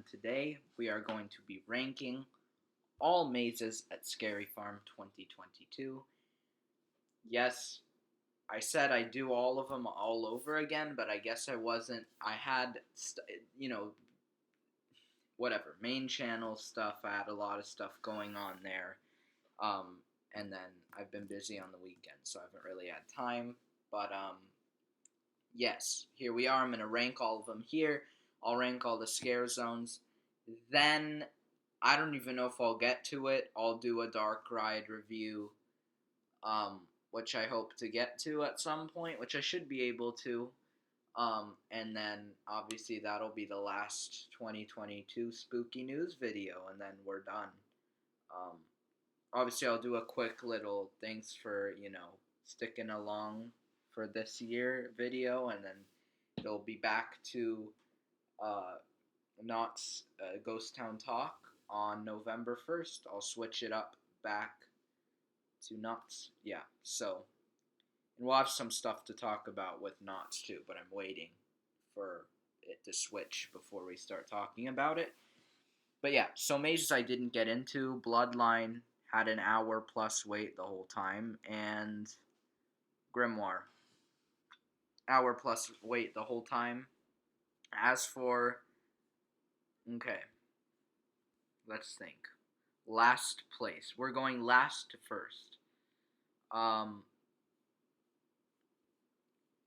and today we are going to be ranking all mazes at Scary Farm 2022. Yes, I said I do all of them all over again, but I guess I wasn't. I had, whatever, main channel stuff. I had a lot of stuff going on there. Um, and then I've been busy on the weekend, so I haven't really had time. But yes, here we are. I'm going to rank all of them here. I'll rank all the scare zones. Then, I don't even know if I'll get to it. I'll do a Dark Ride review, which I hope to get to at some point, which I should be able to. And then, obviously, that'll be the last 2022 Spooky News video, and then we're done. Um, Obviously, I'll do a quick little thanks for, sticking along for this year video, and then it'll be back to uh, Knott's Ghost Town Talk on November 1st. I'll switch it up back to Knott's. Yeah, so. And we'll have some stuff to talk about with Knott's too, but I'm waiting for it to switch before we start talking about it. But yeah, so mazes I didn't get into. Bloodline had an hour plus wait the whole time, and Grimoire, hour plus wait the whole time. As for, okay, let's think. Last place. We're going last to first.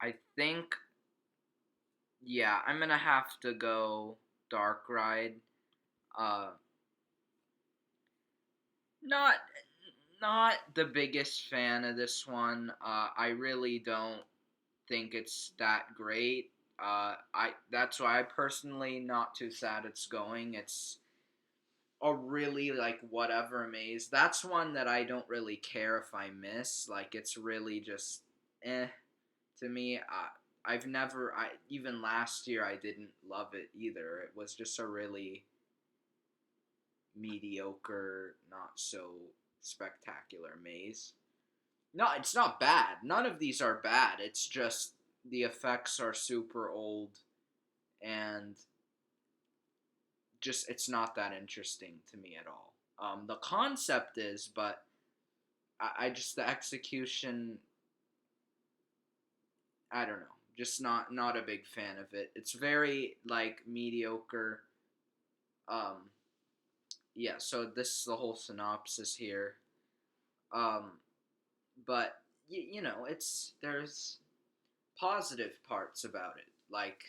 I think, yeah, I'm gonna have to go Dark Ride. Uh, not not the biggest fan of this one. I really don't think it's that great. I That's why I personally not too sad it's going. It's a really like whatever maze. That's one that I don't really care if I miss. Like it's really just to me. I've never I even last year I didn't love it either. It was just a really mediocre, not so spectacular maze. No, it's not bad. None of these are bad. It's just the effects are super old and just it's not that interesting to me at all. The concept is, but I just the execution. I don't know. Just not a big fan of it. It's very like mediocre. Um, yeah. So this is the whole synopsis here. Um, but it's there's positive parts about it. Like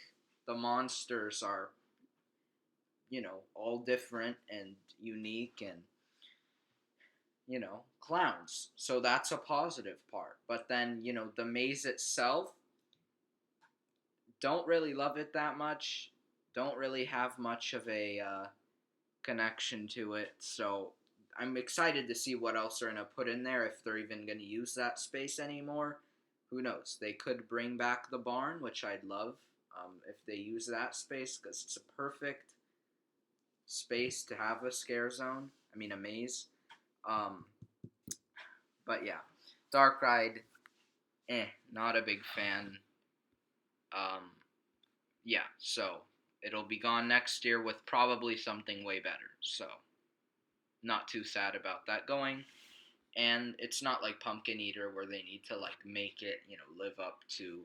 the monsters are all different and unique and clowns. So that's a positive part. But then, the maze itself, don't really love it that much. Don't really have much of a connection to it. So I'm excited to see what else they're going to put in there, if they're even going to use that space anymore. Who knows? They could bring back the barn, which I'd love if they use that space, because it's a perfect space to have a scare zone. I mean, a maze. Um, but yeah, Dark Ride, not a big fan. Um, yeah, so it'll be gone next year with probably something way better. So, not too sad about that going. And it's not like Pumpkin Eater where they need to like make it, live up to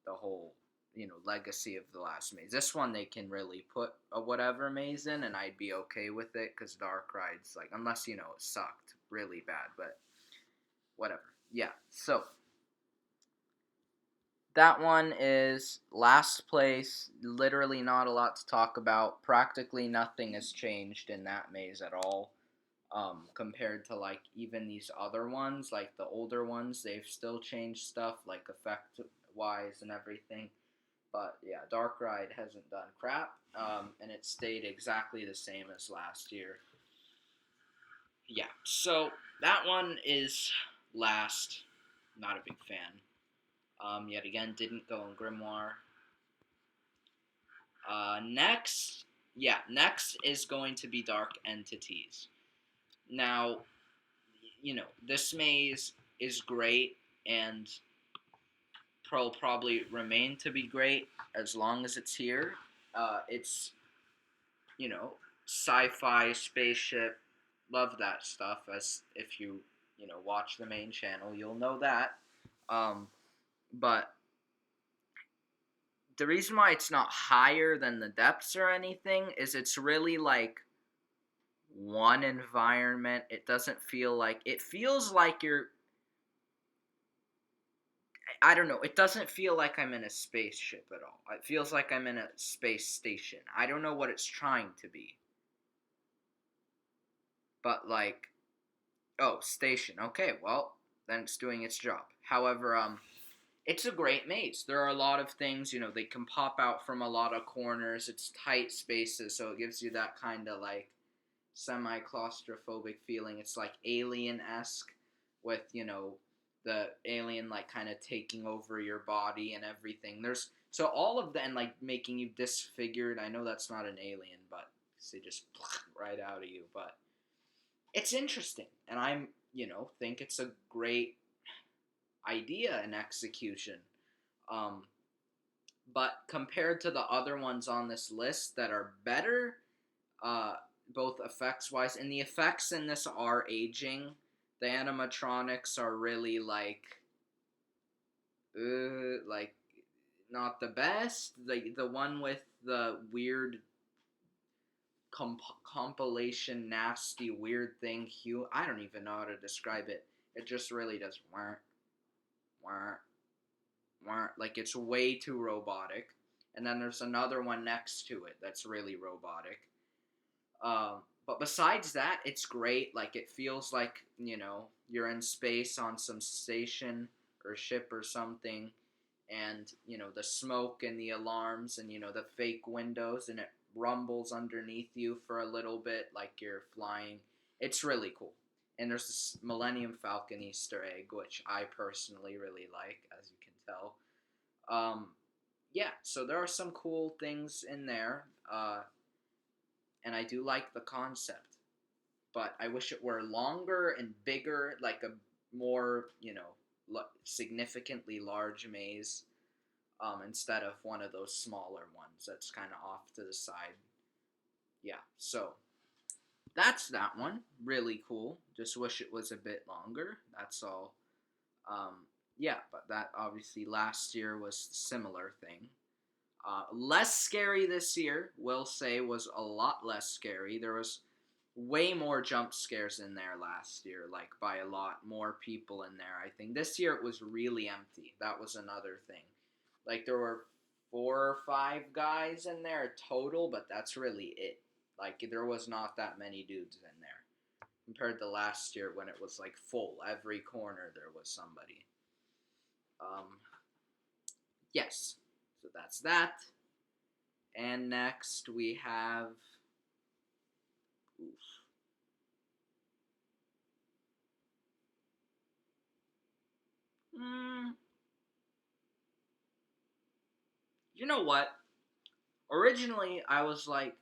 the whole, legacy of the last maze. This one they can really put a whatever maze in, and I'd be okay with it because Dark Ride's like, unless it sucked really bad, but whatever. Yeah, so that one is last place. Literally not a lot to talk about. Practically nothing has changed in that maze at all. Compared to like even these other ones, like the older ones, they've still changed stuff like effect wise and everything. But yeah, Dark Ride hasn't done crap, and it stayed exactly the same as last year. Yeah, so that one is last. Not a big fan. Yet again, didn't go in Grimoire. Next is going to be Dark Entities. Now, this maze is great and will probably remain to be great as long as it's here. It's you know, sci-fi, spaceship, love that stuff. As if you watch the main channel, you'll know that. Um, but the reason why it's not higher than the depths or anything is it's really like one environment. It doesn't feel like it feels like you're. I don't know. It doesn't feel like I'm in a spaceship at all. It feels like I'm in a space station. I don't know what it's trying to be. But like, oh, station. Okay, well, then it's doing its job. However, it's a great maze. There are a lot of things, they can pop out from a lot of corners. It's tight spaces, so it gives you that kind of like semi claustrophobic feeling. It's like alien esque with, the alien like kind of taking over your body and everything. There's so all of that and like making you disfigured. I know that's not an alien, but they just right out of you. But it's interesting, and think it's a great idea and execution. Um, but compared to the other ones on this list that are better, uh, both effects wise, and the effects in this are aging. The animatronics are really like not the best. The one with the weird compilation nasty weird thing hue. I don't even know how to describe it. It just really does wah, wah, wah. Like it's way too robotic. And then there's another one next to it that's really robotic. But besides that, it's great. Like it feels like you're in space on some station or ship or something, and the smoke and the alarms and the fake windows, and it rumbles underneath you for a little bit like you're flying. It's really cool. And there's this Millennium Falcon Easter egg, which I personally really like, as you can tell. Yeah, so there are some cool things in there. And I do like the concept, but I wish it were longer and bigger, like a more, significantly large maze, instead of one of those smaller ones that's kind of off to the side. Yeah, so that's that one. Really cool. Just wish it was a bit longer. That's all. Yeah, but that obviously last year was a similar thing. Less scary this year, will say, was a lot less scary. There was way more jump scares in there last year, like by a lot more people in there. I think this year it was really empty. That was another thing. Like there were 4 or 5 guys in there total, but that's really it. Like there was not that many dudes in there compared to last year when it was like full. Every corner there was somebody. Um, yes, so that's that. And next we have. Oof. Mm, you know what? Originally, I was like,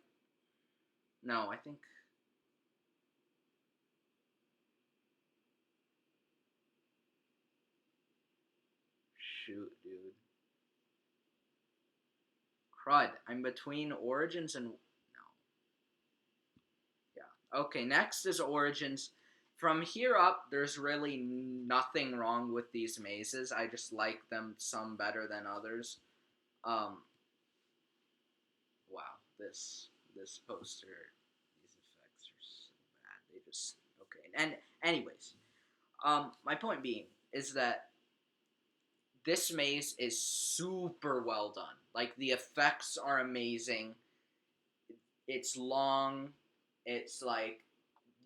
no, I think. Shoot, dude. Crud. I'm between Origins and. No. Yeah. Okay, next is Origins. From here up, there's really nothing wrong with these mazes. I just like them some better than others. Um, wow, this poster, these effects are so bad. They just okay. And anyways, my point being is that this maze is super well done. Like the effects are amazing. It's long. It's like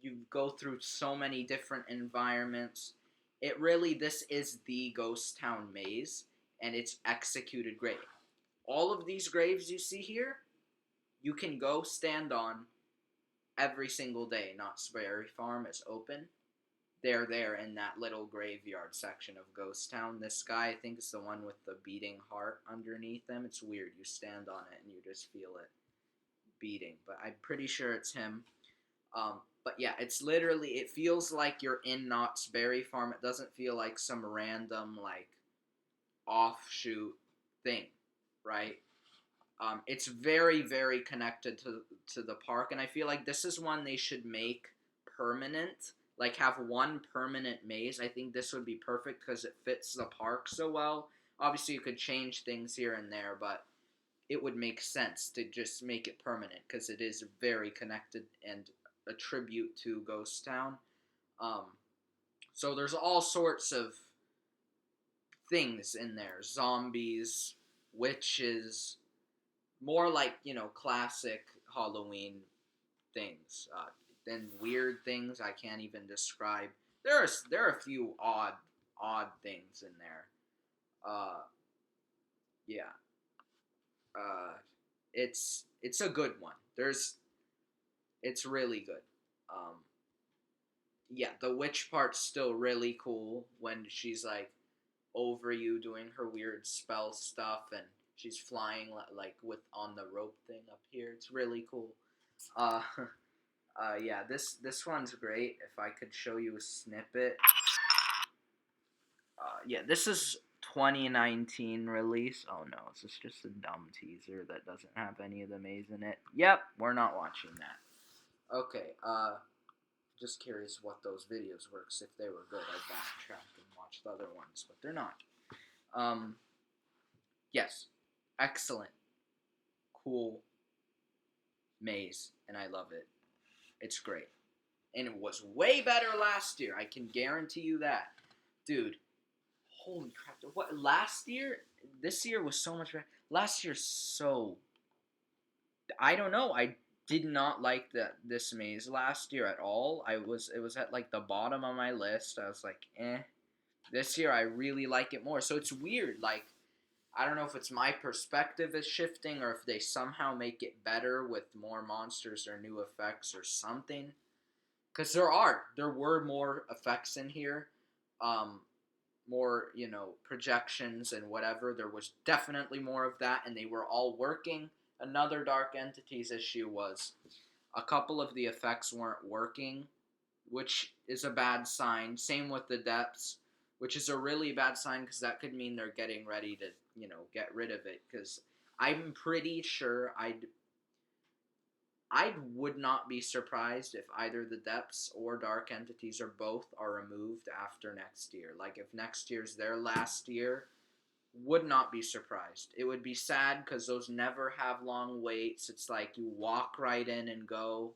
you go through so many different environments. This is the ghost town maze, and it's executed great. All of these graves you see here, you can go stand on every single day. Knott's Berry Farm is open. They're there in that little graveyard section of Ghost Town. This guy, I think, is the one with the beating heart underneath them. It's weird. You stand on it and you just feel it beating. But I'm pretty sure it's him. But yeah, it feels like you're in Knott's Berry Farm. It doesn't feel like some random, like, offshoot thing, right? It's very, very connected to the park, and I feel like this is one they should make permanent. Like have one permanent maze. I think this would be perfect because it fits the park so well. Obviously, you could change things here and there, but it would make sense to just make it permanent because it is very connected and a tribute to Ghost Town. Um, so there's all sorts of things in there: zombies, witches, more like classic Halloween things. Then weird things I can't even describe. There are a few odd things in there. Uh, yeah. Uh, it's a good one. It's really good. Um, yeah, the witch part's still really cool when she's like over you doing her weird spell stuff and she's flying like with on the rope thing up here. It's really cool. Uh, yeah, this one's great. If I could show you a snippet. Yeah, this is 2019 release. Oh no, is this just a dumb teaser that doesn't have any of the maze in it? Yep, we're not watching that. Okay, just curious what those videos were, 'cause if they were good, I'd backtrack and watch the other ones, but they're not. Um, yes, excellent, cool maze, and I love it. It's great. And it was way better last year, I can guarantee you that. Dude, holy crap. What, last year? This year was so much better. Last year, so. I don't know. I did not like this maze last year at all. It was at like the bottom of my list. I was like, eh. This year I really like it more. So it's weird. Like, I don't know if it's my perspective is shifting or if they somehow make it better with more monsters or new effects or something. Because there were more effects in here, um, more projections and whatever. There was definitely more of that, and they were all working. Another Dark Entities issue was a couple of the effects weren't working, which is a bad sign. Same with the depths, which is a really bad sign because that could mean they're getting ready to get rid of it. Because I'm pretty sure I would not be surprised if either the depths or dark entities or both are removed after next year. Like if next year's their last year, would not be surprised. It would be sad because those never have long waits. It's like you walk right in and go.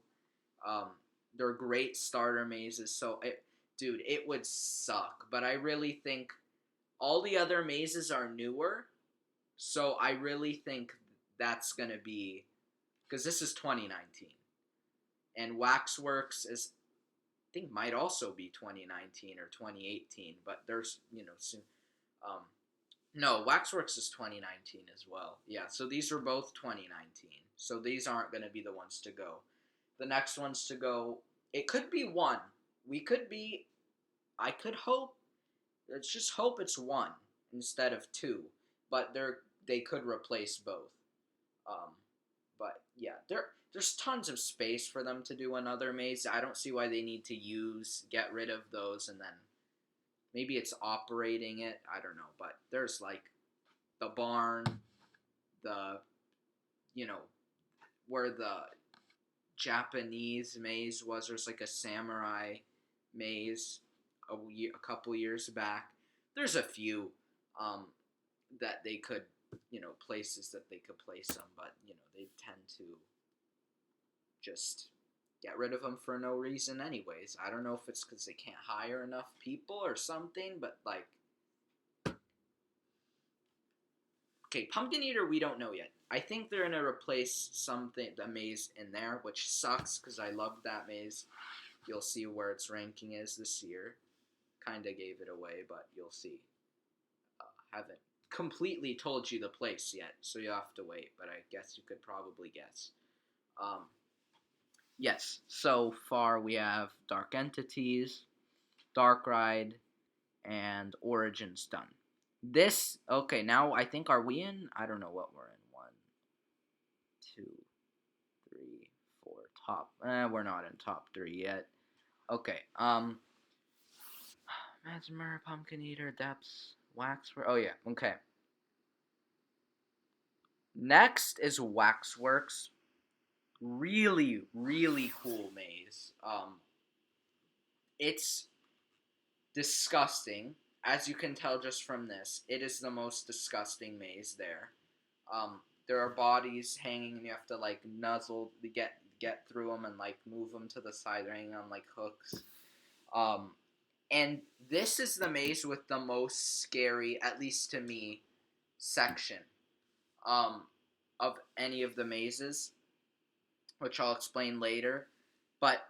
Um, they're great starter mazes. So dude, it would suck. But I really think all the other mazes are newer. So I really think that's gonna be because this is 2019, and Waxworks is I think might also be 2019 or 2018, but there's soon. Um, no, Waxworks is 2019 as well. Yeah, so these are both 2019. So these aren't going to be the ones to go. The next ones to go, it could be one. We could be. I could hope. Let's just hope it's one instead of two. But they could replace both. Um, but yeah, there's tons of space for them to do another maze. I don't see why they need to get rid of those and then maybe it's operating it. I don't know, but there's like the barn, the where the Japanese maze was. There's like a samurai maze a couple years back. There's a few that they could places that they could place them, but they tend to just get rid of them for no reason anyways. I don't know if it's because they can't hire enough people or something, but like, okay, Pumpkin Eater we don't know yet. I think they're gonna replace the maze in there, which sucks because I loved that maze. You'll see where its ranking is this year. Kinda gave it away, but you'll see. Haven't completely told you the place yet, so you'll have to wait, but I guess you could probably guess. Yes, so far we have Dark Entities, Dark Ride, and Origins done. Okay, now I think, are we in? I don't know what we're in. 1, 2, 3, 4, top. We're not in top 3 yet. Okay, Messmer, Pumpkin Eater, Depths, Waxwork. Oh yeah, okay. Next is Waxworks. Really, really cool maze. It's disgusting. As you can tell just from this, it is the most disgusting maze there. There are bodies hanging, and you have to like nuzzle to get through them and like move them to the side. They're hanging on like hooks. Um, and this is the maze with the most scary, at least to me, section um, of any of the mazes, which I'll explain later. But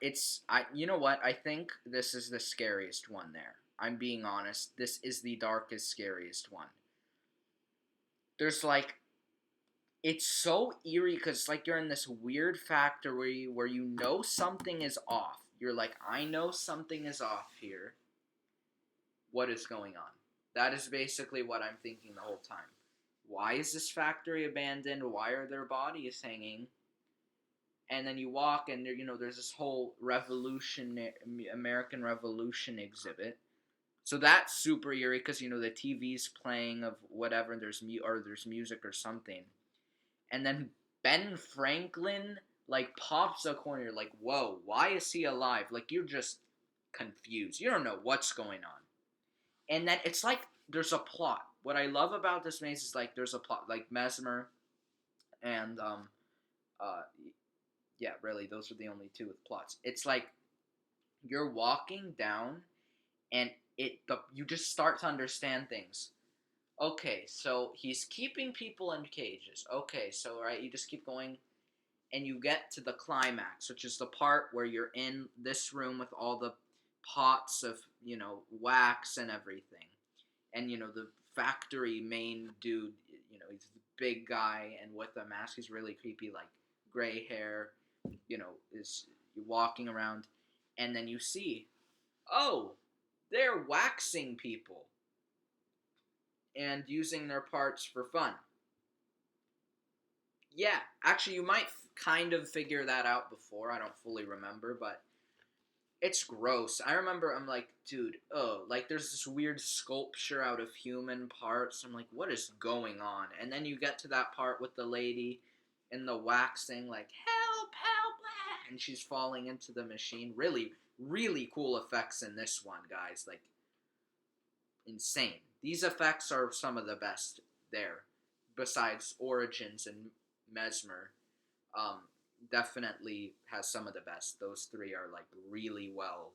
you know what? I think this is the scariest one there. I'm being honest. This is the darkest, scariest one. There's like, it's so eerie because it's like you're in this weird factory where you know something is off. You're like, I know something is off here. What is going on? That is basically what I'm thinking the whole time. Why is this factory abandoned? Why are their bodies hanging? And then you walk, and there's this whole American Revolution exhibit. So that's super eerie because the TV's playing of whatever. And there's music or something, and then Ben Franklin like pops a corner. You're like, whoa, why is he alive? Like you're just confused. You don't know what's going on. And then it's like there's a plot. What I love about this maze is like there's a plot. Like Messmer and uh yeah, really, those are the only two with plots. It's like you're walking down, and you just start to understand things. Okay, so he's keeping people in cages. Okay, so right, you just keep going, and you get to the climax, which is the part where you're in this room with all the pots of wax and everything, and the factory main dude, he's the big guy and with a mask. He's really creepy, like gray hair, is walking around, and then you see, oh, they're waxing people and using their parts for fun. Yeah, actually, you might kind of figure that out before. I don't fully remember, but it's gross. I remember I'm like, dude, oh, like there's this weird sculpture out of human parts. I'm like, what is going on? And then you get to that part with the lady in the waxing, like, help, help, and she's falling into the machine. Really, really cool effects in this one, guys. Like, insane. These effects are some of the best there, besides Origins and Messmer. Um, Definitely has some of the best. Those three are like really well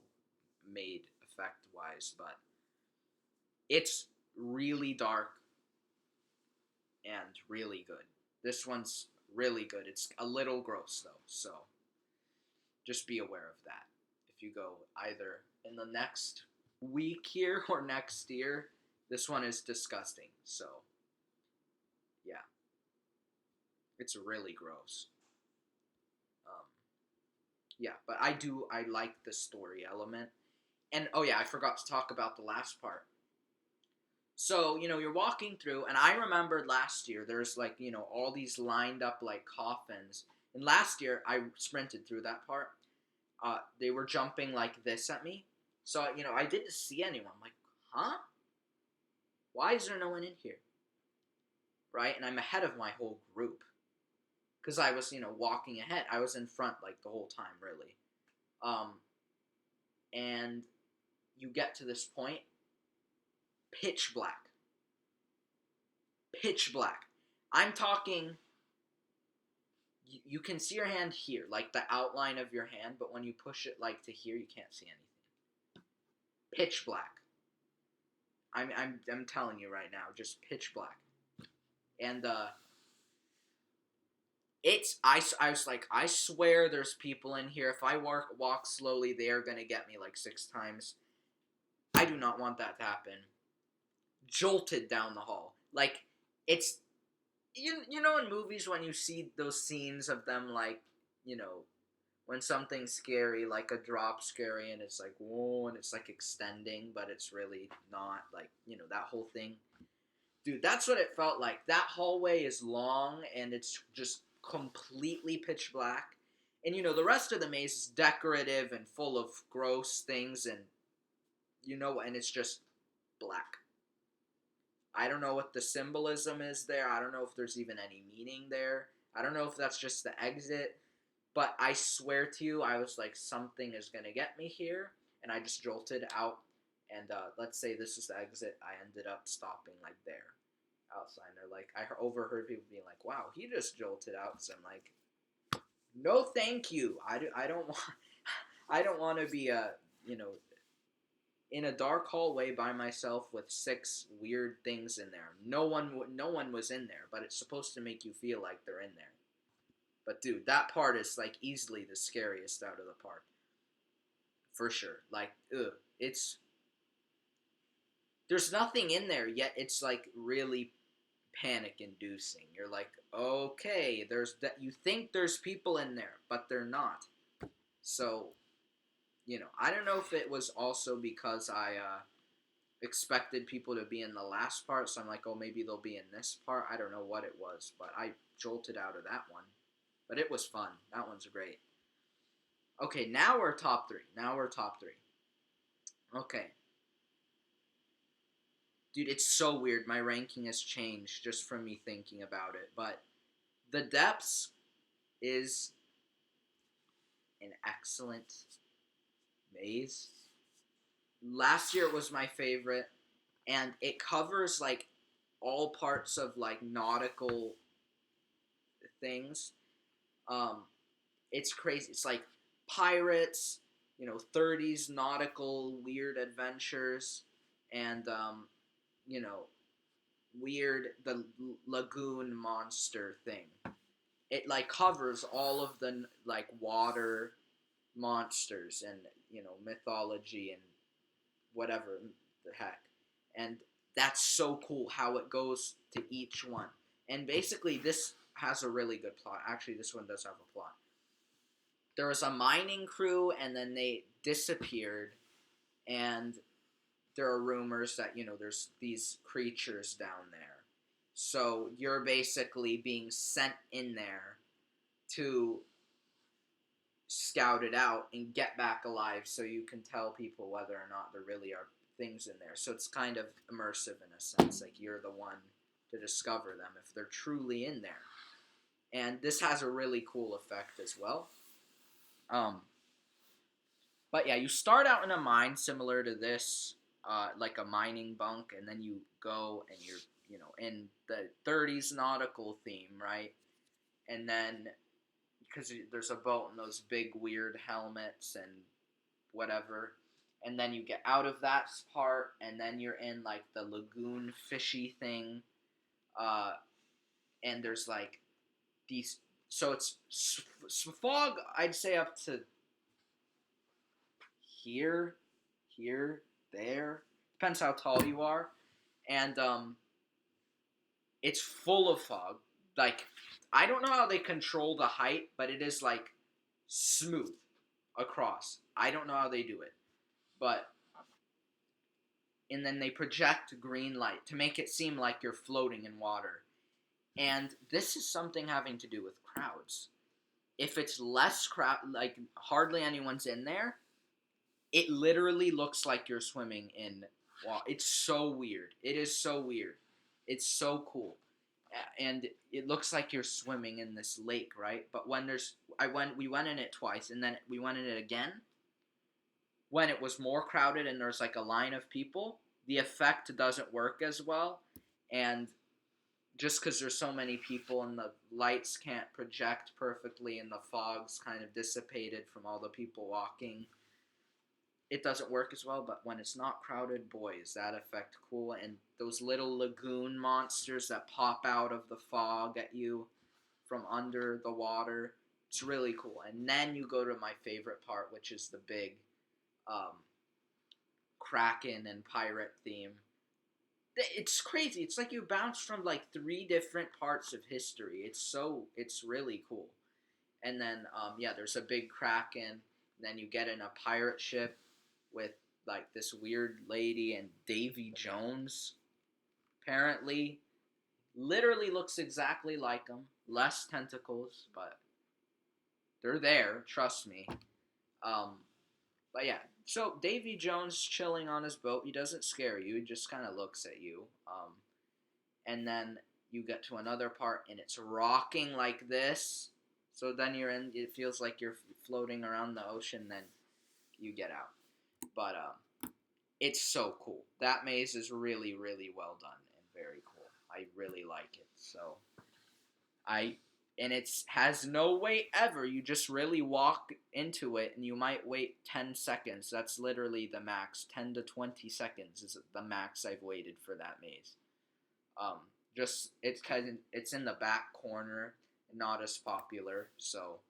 made effect wise, but it's really dark and really good. This one's really good. It's a little gross though, so just be aware of that. If you go either in the next week here or next year, this one is disgusting. So, yeah, it's really gross. Um, yeah, but I like the story element. And oh yeah, I forgot to talk about the last part. So, you're walking through, and I remembered last year there's like, all these lined up like coffins. And last year I sprinted through that part. They were jumping like this at me. So, I didn't see anyone. I'm like, huh? Why is there no one in here? Right? And I'm ahead of my whole group. Because I was, walking ahead. I was in front like the whole time, really. Um, and you get to this point, pitch black. Pitch black. I'm talking, you can see your hand here, like the outline of your hand, but when you push it like to here, you can't see anything. Pitch black. I'm telling you right now, just pitch black. And I was like, I swear there's people in here. If I walk slowly, they are gonna get me like 6 times. I do not want that to happen. Jolted down the hall. Like, it's you know in movies when you see those scenes of them like, when something's scary, like a drop scary, and it's like, whoa, and it's like extending, but it's really not, like, that whole thing. Dude, that's what it felt like. That hallway is long, and it's just completely pitch black. And, the rest of the maze is decorative and full of gross things, and, and it's just black. I don't know what the symbolism is there. I don't know if there's even any meaning there. I don't know if that's just the exit. But I swear to you, I was like, something is going to get me here. And I just jolted out. And let's say this is the exit. I ended up stopping like there outside. And they're like, I overheard people being like, wow, he just jolted out. So I'm like, no, thank you. I don't want. I don't want to be you know, in a dark hallway by myself with 6 weird things in there. No one was in there, but it's supposed to make you feel like they're in there. But dude, that part is like easily the scariest out of the park, for sure. Like, ugh, it's there's nothing in there yet. It's like really panic inducing. You're like, okay, there's that. You think there's people in there, but they're not. So, I don't know if it was also because I expected people to be in the last part, so I'm like, oh, maybe they'll be in this part. I don't know what it was, but I jolted out of that one. But it was fun. That one's great. Okay, now we're top 3. Okay. Dude, it's so weird. My ranking has changed just from me thinking about it. But The Depths is an excellent maze. Last year it was my favorite, and it covers like all parts of like nautical things. Um, it's crazy. It's like pirates, 30s nautical weird adventures, and you know, weird the lagoon monster thing. It like covers all of the like water monsters and mythology and whatever the heck. And that's so cool how it goes to each one. And basically this has a really good plot. Actually, this one does have a plot. There was a mining crew and then they disappeared, and there are rumors that there's these creatures down there. So you're basically being sent in there to scout it out and get back alive so you can tell people whether or not there really are things in there. So it's kind of immersive in a sense, like you're the one to discover them if they're truly in there. And this has a really cool effect as well. Um, but yeah, you start out in a mine similar to this, like a mining bunk, and then you go and you're, in the 30s nautical theme, right? And then, because there's a boat and those big weird helmets and whatever, and then you get out of that part, and then you're in like the lagoon fishy thing, and there's like these. So it's fog. I'd say up to here, here, there. Depends how tall you are, and it's full of fog. Like, I don't know how they control the height, but it is like smooth across. I don't know how they do it, but and then they project green light to make it seem like you're floating in water. And this is something having to do with crowds. If it's less crowd, like hardly anyone's in there, it literally looks like you're swimming in water. It's so weird. It is so weird. It's so cool. And it looks like you're swimming in this lake, right? But when we went in it twice, and then we went in it again when it was more crowded and there's like a line of people. The effect doesn't work as well, and just because there's so many people and the lights can't project perfectly and the fog's kind of dissipated from all the people walking, it doesn't work as well. But when it's not crowded, boy, is that effect cool. And those little lagoon monsters that pop out of the fog at you from under the water, it's really cool. And then you go to my favorite part, which is the big kraken and pirate theme. It's crazy. It's like you bounce from like 3 different parts of history. It's really cool. And then yeah, there's a big kraken. And then you get in a pirate ship with like this weird lady and Davy Jones. Apparently, literally looks exactly like him. Less tentacles, but they're there. Trust me. But yeah, so Davy Jones chilling on his boat. He doesn't scare you. He just kind of looks at you. and then you get to another part and it's rocking like this. So then you're in. It feels like you're floating around the ocean. Then you get out. But it's so cool. That maze is really, really well done and very cool. I really like it. So I and it's has no wait ever. You just really walk into it, and you might wait 10 seconds. That's literally the max. 10 to 20 seconds is the max I've waited for that maze. Um, just it's kind of it's in the back corner, not as popular. So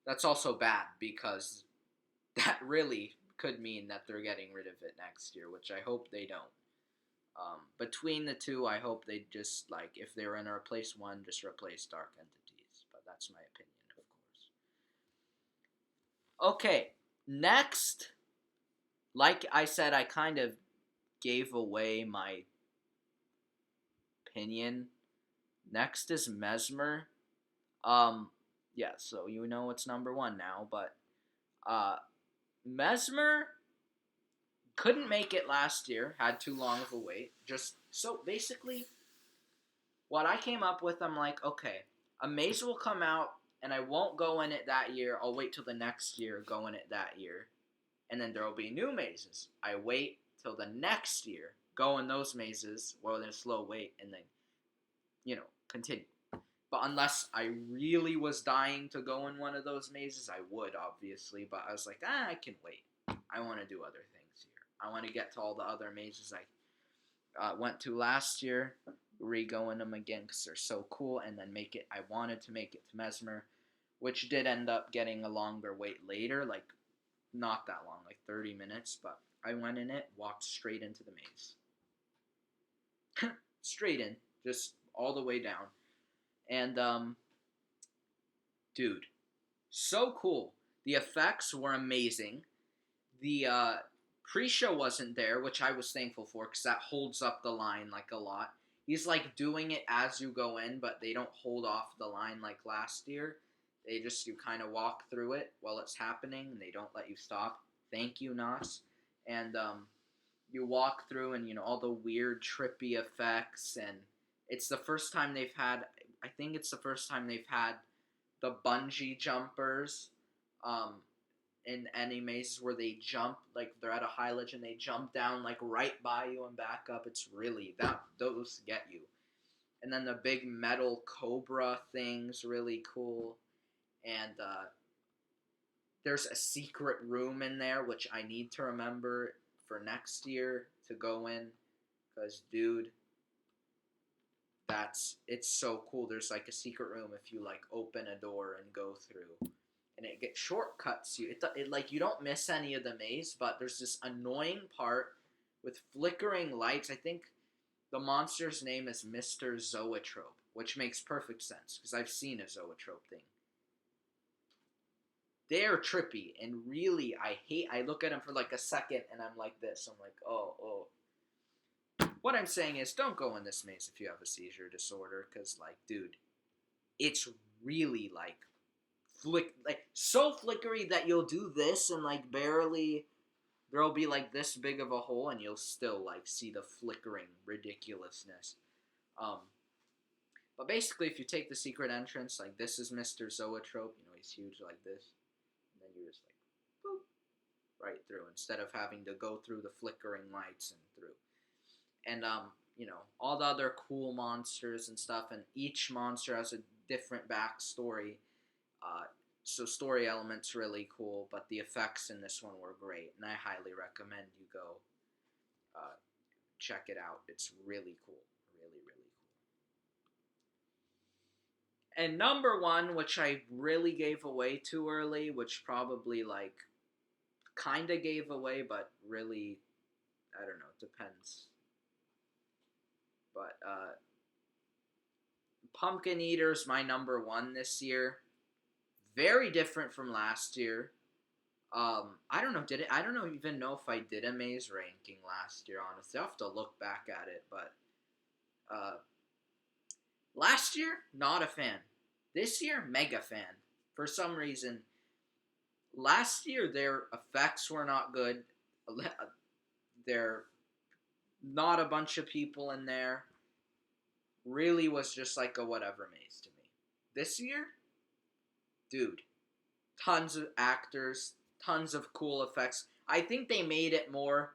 that's also bad because that really could mean that they're getting rid of it next year, which I hope they don't. Between the two, I hope they just, like, if they were going to replace one, just replace Dark Entities. But that's my opinion, of course. Okay, next, like I said, I kind of gave away my opinion. Next is Messmer. Yeah, so you know it's number one now, but uh, Messmer couldn't make it last year, had too long of a wait. Just so basically, what I came up with, I'm like, okay, a maze will come out, and I won't go in it that year. I'll wait till the next year, go in it that year, and then there will be new mazes. I wait till the next year, go in those mazes, well, in a slow wait, and then, continue. But unless I really was dying to go in one of those mazes, I would, obviously. But I was like, I can wait. I want to do other things here. I want to get to all the other mazes I went to last year, re-going them again because they're so cool, and then make it. I wanted to make it to Messmer, which did end up getting a longer wait later, like not that long, like 30 minutes. But I went in it, walked straight into the maze, straight in, just all the way down, and dude, so cool. The effects were amazing. The pre-show wasn't there, which I was thankful for because that holds up the line like a lot. He's like doing it as you go in, but they don't hold off the line like last year. You kind of walk through it while it's happening, and they don't let you stop. Thank you, Nas. And you walk through, and all the weird trippy effects, and it's the first time they've had. I think it's the first time they've had the bungee jumpers. In any mazes where they jump, like they're at a high ledge and they jump down like right by you and back up. It's really those get you. And then the big metal cobra thing's really cool. And there's a secret room in there which I need to remember for next year to go in, because dude, it's so cool. There's like a secret room if you like open a door and go through, and it gets shortcuts you. It like you don't miss any of the maze, but there's this annoying part with flickering lights. I think the monster's name is Mr. Zoetrope, which makes perfect sense because I've seen a Zoetrope thing. They're trippy, and really, I look at them for like a second, and I'm like this. I'm like, oh. What I'm saying is, don't go in this maze if you have a seizure disorder, because, like, dude, it's really, like, so flickery that you'll do this and like barely there'll be like this big of a hole and you'll still like see the flickering ridiculousness. um but basically, if you take the secret entrance, like this is Mr. Zoetrope, he's huge like this, and then you just like boop, right through, instead of having to go through the flickering lights and through. And all the other cool monsters and stuff, and each monster has a different backstory. So story elements really cool, but the effects in this one were great, and I highly recommend you go check it out. It's really cool, really, really cool. And number one, which I really gave away too early, which probably like kind of gave away, but really, I don't know, it depends. But Pumpkin Eater's my number one this year. Very different from last year. I don't know. I don't know even know if I did a maze ranking last year. Honestly, I'll have to look back at it. But last year, not a fan. This year, mega fan. For some reason, last year their effects were not good. There, not a bunch of people in there. really was just like a whatever maze to me. This year, dude, tons of actors, tons of cool effects. I think they made it more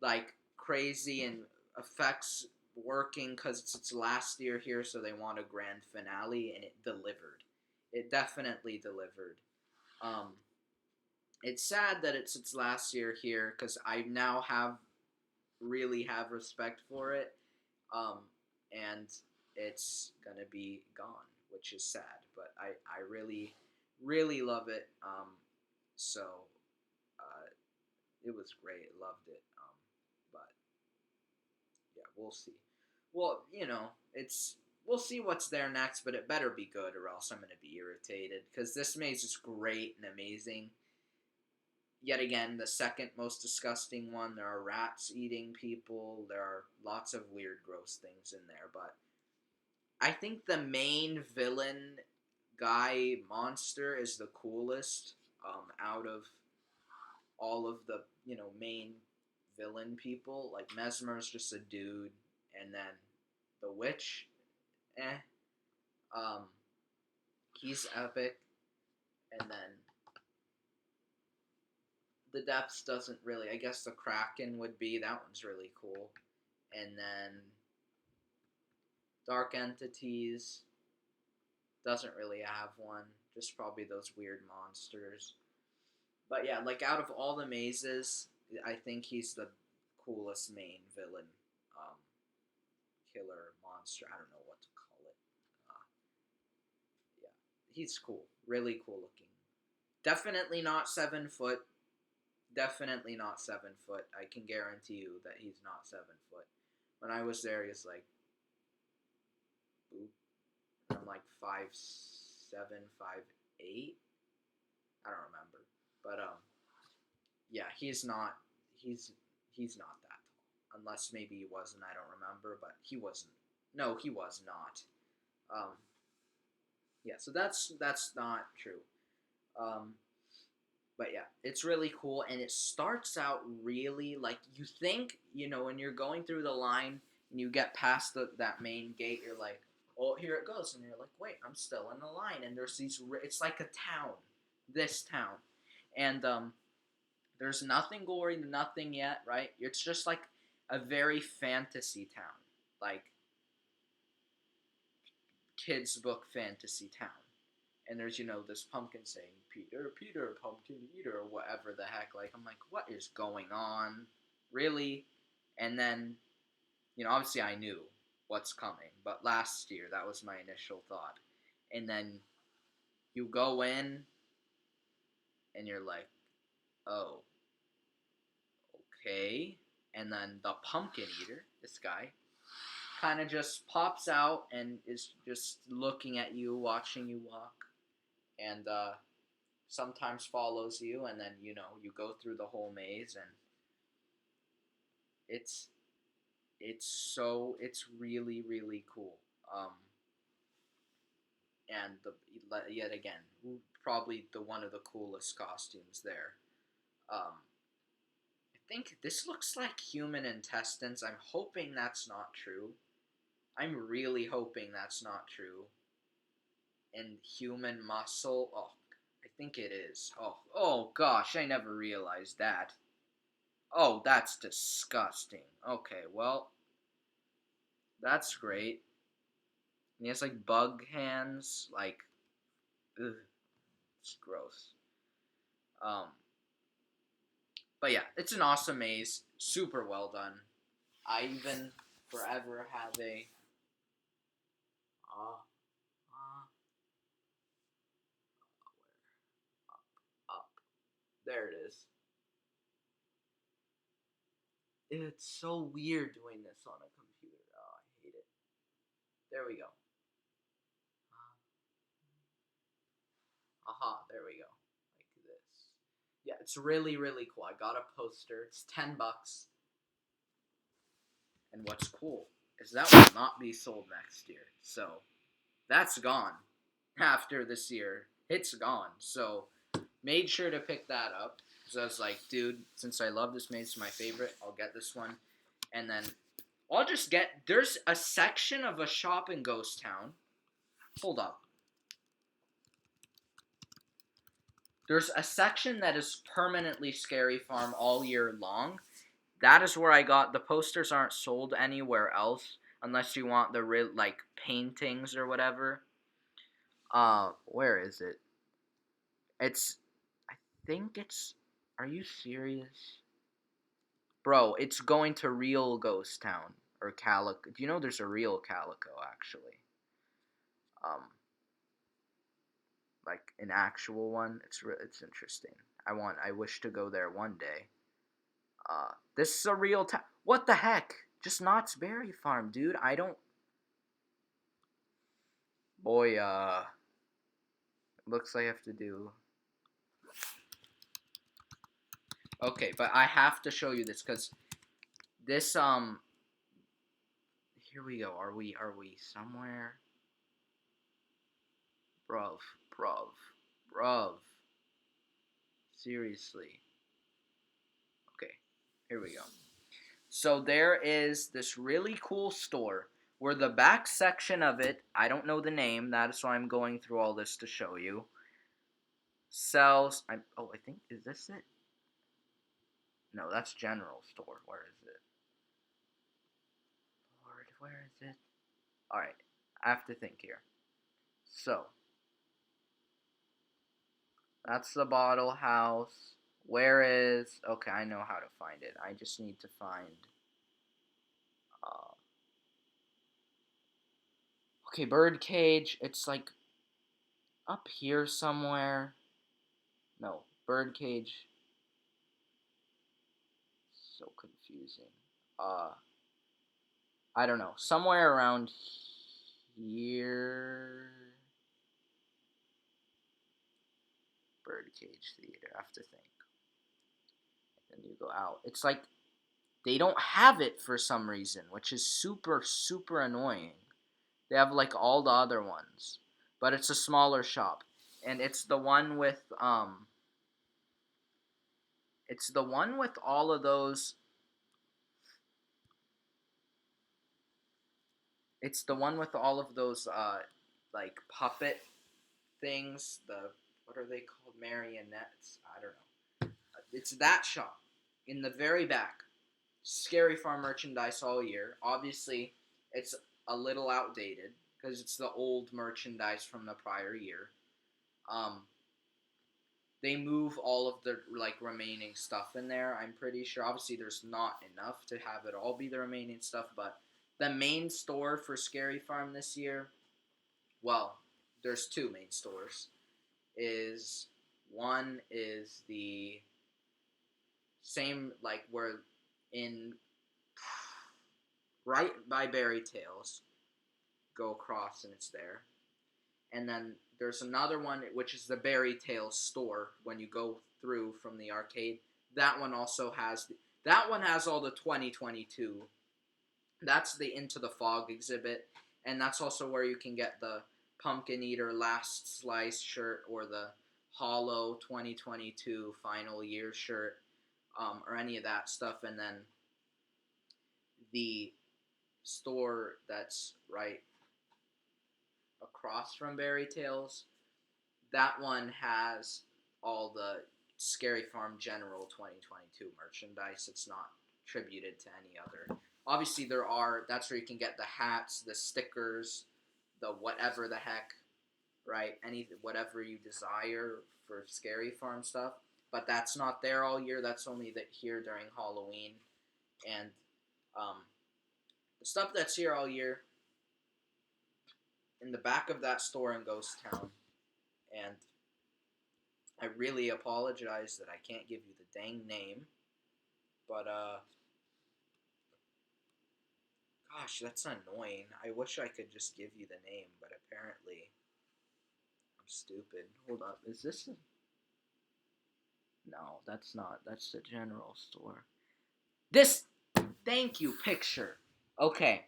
like crazy and effects working because it's its last year here, so they want a grand finale, and it delivered. It definitely delivered. Um, it's sad that it's its last year here because I now really have respect for it, um, and it's gonna be gone, which is sad. But I really really love it. So it was great, loved it. But yeah, we'll see. Well, it's we'll see what's there next, but it better be good, or else I'm gonna be irritated because this maze is great and amazing. Yet again, the second most disgusting one. There are rats eating people. There are lots of weird, gross things in there. But I think the main villain guy monster is the coolest out of all of the main villain people. Like Messmer is just a dude, and then the witch, eh. Um, he's epic, and then the depths doesn't really. I guess the Kraken would be that one's really cool, and then Dark Entities doesn't really have one. Just probably those weird monsters. But yeah, like out of all the mazes, I think he's the coolest main villain, um, killer monster. I don't know what to call it. Uh, yeah, he's cool, really cool looking. Definitely not 7 foot. Definitely not 7 foot. I can guarantee you that he's not 7 foot. When I was there, he was like, boop. And I'm like 5'7", 5'8". I don't remember, but yeah, he's not that tall. Unless maybe he wasn't. I don't remember, but he wasn't. No, he was not. Um, yeah, so that's not true. Um, but yeah, it's really cool, and it starts out really like you think. When you're going through the line and you get past that main gate, you're like, oh, here it goes, and you're like, wait, I'm still in the line, and there's these. It's like a town, this town, and there's nothing gory, nothing yet, right? It's just like a very fantasy town, like kids' book fantasy town. And there's this pumpkin saying Peter, Peter, pumpkin eater, or whatever the heck. Like I'm like, what is going on, really? And then obviously I knew what's coming, but last year that was my initial thought. And then you go in, and you're like, oh, okay. And then the pumpkin eater, this guy, kind of just pops out and is just looking at you, watching you walk, and sometimes follows you, and then you go through the whole maze, and it's it's really really cool. Um, and yet again, probably the one of the coolest costumes there. I think this looks like human intestines. I'm hoping that's not true. I'm really hoping that's not true. And human muscle. Oh, I think it is. Oh gosh, I never realized that. Oh, that's disgusting. Okay, well, that's great. And he has like bug hands, like, ugh, it's gross. Um, but yeah, it's an awesome maze, super well done. I even forever have a uh, up. There it is. It's so weird doing this on a computer. Oh, I hate it. There we go. Aha, there we go. Like this. Yeah, it's really, really cool. I got a poster. It's $10. And what's cool is that will not be sold next year. So that's gone after this year. It's gone. So made sure to pick that up. Because I was like, dude, since I love this maze, it's my favorite, I'll get this one. And then I'll just get. There's a section of a shop in Ghost Town. Hold up. There's a section that is permanently Scary Farm all year long. That is where I got the posters. Aren't sold anywhere else unless you want the real like paintings or whatever. Where is it? It's. I think it's. Are you serious, bro? It's going to real Ghost Town or Calico. Do you know there's a real Calico actually? Um, like an actual one. It's interesting. I wish to go there one day. This is a real town. What the heck? Just Knott's Berry Farm, dude. I don't. Boy, looks like I have to do. Okay, but I have to show you this because this Here we go. Are we somewhere? Bruv, bruv. Seriously. Okay, here we go. So there is this really cool store where the back section of it, I don't know the name, that is why I'm going through all this to show you, sells, I think, is this it? No, that's general store. Where is it? Lord, where is it? Alright, I have to think here. So, that's the bottle house. Where is, okay, I know how to find it. I just need to find, uh, okay, Birdcage, it's like up here somewhere. No, Birdcage. So confusing. I don't know. Somewhere around here. Birdcage Theater. I have to think. Then you go out. It's like they don't have it for some reason, which is super, super annoying. They have like all the other ones, but it's a smaller shop, and it's the one with it's the one with all of those. It's the one with all of those like puppet things. The what are they called? Marionettes. I don't know. It's that shop in the very back. Scary Farm merchandise all year. Obviously, it's a little outdated because it's the old merchandise from the prior year. Um, they move all of the like remaining stuff in there. I'm pretty sure. Obviously, there's not enough to have it all be the remaining stuff, but the main store for Scary Farm this year, well, there's two main stores. Is one is the same like we're in right by Berry Tales. Go across and it's there. And then there's another one which is the Berry Tales store when you go through from the arcade. That one also has that one has all the 2022. That's the Into the Fog exhibit, and that's also where you can get the Pumpkin Eater Last Slice shirt or the Hollow 2022 Final Year shirt, or any of that stuff. And then the store that's right across from Berry Tales, that one has all the Scary Farm General 2022 merchandise. It's not tributed to any other. Obviously, that's where you can get the hats, the stickers, the whatever the heck, right? Whatever you desire for Scary Farm stuff. But that's not there all year. That's only here during Halloween. And the stuff that's here all year in the back of that store in Ghost Town. And I really apologize that I can't give you the dang name. But, gosh, that's annoying. I wish I could just give you the name, but apparently I'm stupid. Hold up. Is this a... No, that's not. That's the general store. This... Thank you, picture. Okay.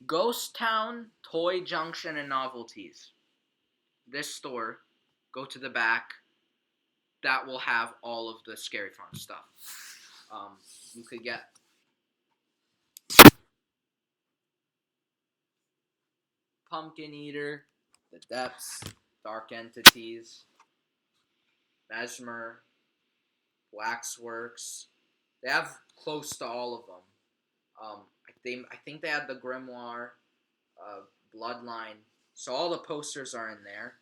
Ghost Town, Toy Junction, and Novelties. This store, go to the back. That will have all of the Scary Farm stuff. You could get Pumpkin Eater, the Depths, Dark Entities, Messmer, Waxworks. They have close to all of them. I think they had the Grimoire, Bloodline. So all the posters are in there.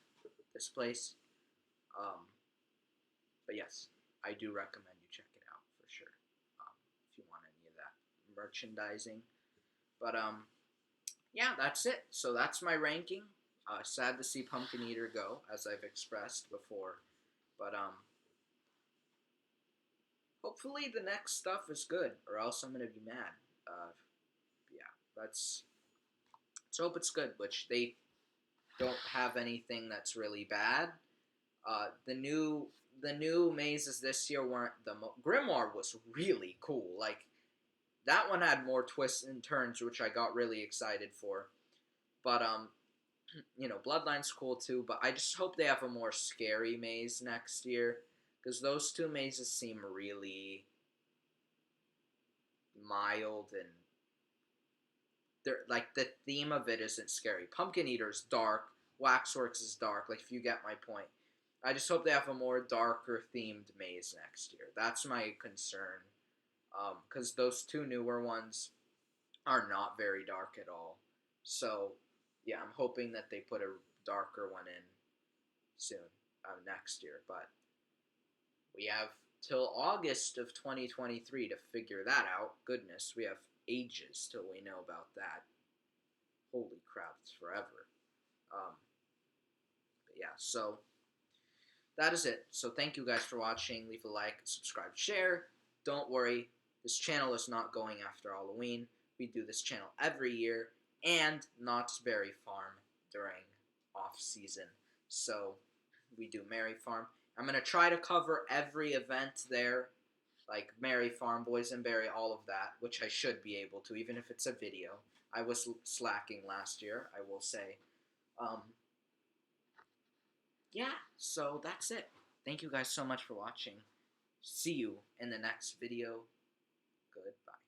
This place. Um, but yes, I do recommend you check it out for sure. If you want any of that merchandising. But yeah, that's it. So that's my ranking. Sad to see Pumpkin Eater go, as I've expressed before. But hopefully the next stuff is good, or else I'm gonna be mad. Yeah, let's hope it's good. Which they don't have anything that's really bad. The new mazes this year weren't Grimoire was really cool. Like that one had more twists and turns, which I got really excited for. But Bloodline's cool too. But I just hope they have a more scary maze next year, because those two mazes seem really mild, and they're like the theme of it isn't scary. Pumpkin Eater's dark. Waxworks is dark. Like if you get my point. I just hope they have a more darker themed maze next year. That's my concern. Because those two newer ones are not very dark at all. So, yeah, I'm hoping that they put a darker one in soon, next year. But we have till August of 2023 to figure that out. Goodness, we have ages till we know about that. Holy crap, it's forever. But yeah, so that is it. So thank you guys for watching. Leave a like, subscribe, share. Don't worry, this channel is not going after Halloween. We do this channel every year, and Knott's Berry Farm during off season. So we do Merry Farm. I'm gonna try to cover every event there, like Merry Farm, Boysenberry, all of that, which I should be able to, even if it's a video. I was slacking last year, I will say. Yeah, so that's it. Thank you guys so much for watching. See you in the next video. Goodbye.